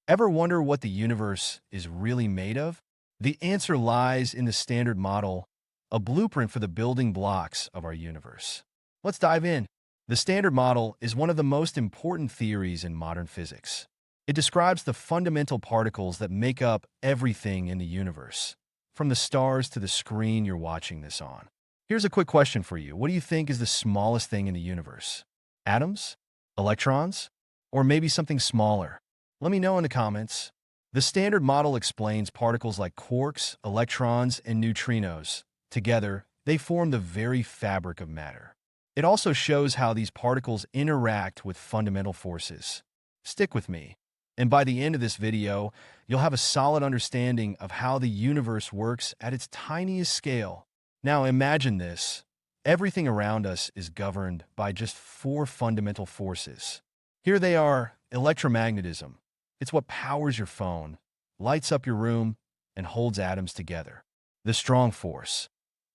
Ever wonder what the universe is really made of? The answer lies in the Standard Model, a blueprint for the building blocks of our universe. Let's dive in. The Standard Model is one of the most important theories in modern physics. It describes the fundamental particles that make up everything in the universe, from the stars to the screen you're watching this on. Here's a quick question for you. What do you think is the smallest thing in the universe? Atoms? Electrons? Or maybe something smaller? Let me know in the comments. The Standard Model explains particles like quarks, electrons, and neutrinos. Together, they form the very fabric of matter. It also shows how these particles interact with fundamental forces. Stick with me, and by the end of this video, you'll have a solid understanding of how the universe works at its tiniest scale. Now imagine this. Everything around us is governed by just four fundamental forces. Here they are: electromagnetism. It's what powers your phone, lights up your room, and holds atoms together. The strong force.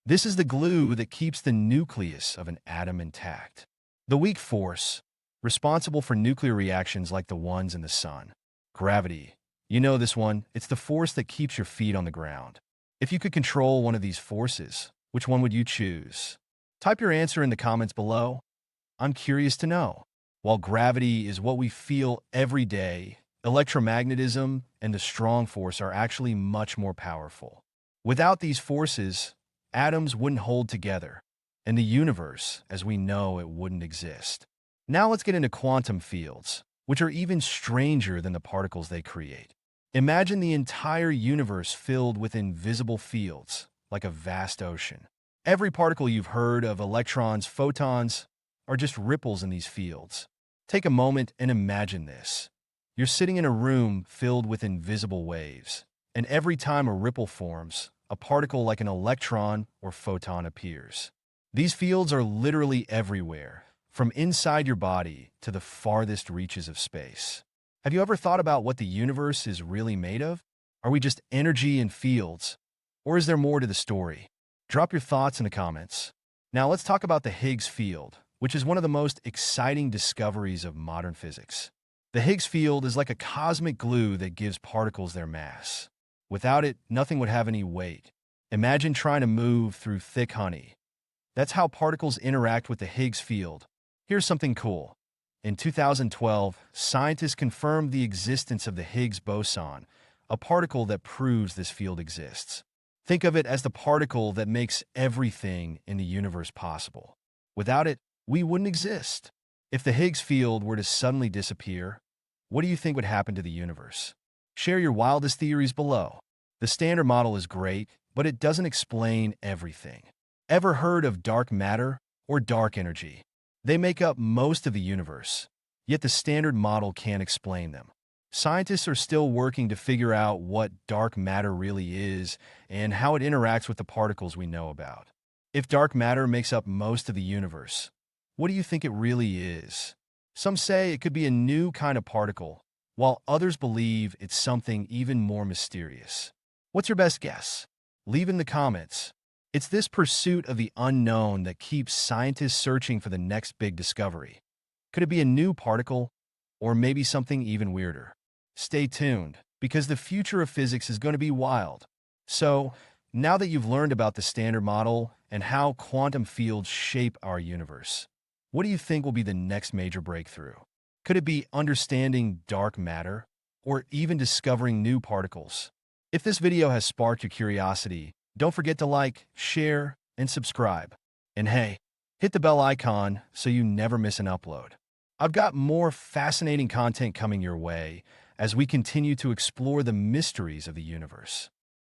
This is the glue that keeps the nucleus of an atom intact. The weak force, responsible for nuclear reactions like the ones in the sun. Gravity. You know this one. It's the force that keeps your feet on the ground. If you could control one of these forces, which one would you choose? Type your answer in the comments below. I'm curious to know. While gravity is what we feel every day, electromagnetism and the strong force are actually much more powerful. Without these forces, atoms wouldn't hold together, and the universe, as we know it, wouldn't exist. Now let's get into quantum fields, which are even stranger than the particles they create. Imagine the entire universe filled with invisible fields, like a vast ocean. Every particle you've heard of, electrons, photons, are just ripples in these fields. Take a moment and imagine this. You're sitting in a room filled with invisible waves, and every time a ripple forms, a particle like an electron or photon appears. These fields are literally everywhere, from inside your body to the farthest reaches of space. Have you ever thought about what the universe is really made of? Are we just energy and fields, or is there more to the story? Drop your thoughts in the comments. Now let's talk about the Higgs field, which is one of the most exciting discoveries of modern physics. The Higgs field is like a cosmic glue that gives particles their mass. Without it, nothing would have any weight. Imagine trying to move through thick honey. That's how particles interact with the Higgs field. Here's something cool. In 2012, scientists confirmed the existence of the Higgs boson, a particle that proves this field exists. Think of it as the particle that makes everything in the universe possible. Without it, we wouldn't exist. If the Higgs field were to suddenly disappear, what do you think would happen to the universe? Share your wildest theories below. The Standard Model is great, but it doesn't explain everything. Ever heard of dark matter or dark energy? They make up most of the universe, yet the Standard Model can't explain them. Scientists are still working to figure out what dark matter really is and how it interacts with the particles we know about. If dark matter makes up most of the universe, what do you think it really is? Some say it could be a new kind of particle, while others believe it's something even more mysterious. What's your best guess? Leave in the comments. It's this pursuit of the unknown that keeps scientists searching for the next big discovery. Could it be a new particle, or maybe something even weirder? Stay tuned, because the future of physics is going to be wild. So, now that you've learned about the Standard Model and how quantum fields shape our universe, what do you think will be the next major breakthrough? Could it be understanding dark matter, or even discovering new particles? If this video has sparked your curiosity, don't forget to like, share, and subscribe. And hey, hit the bell icon so you never miss an upload. I've got more fascinating content coming your way as we continue to explore the mysteries of the universe.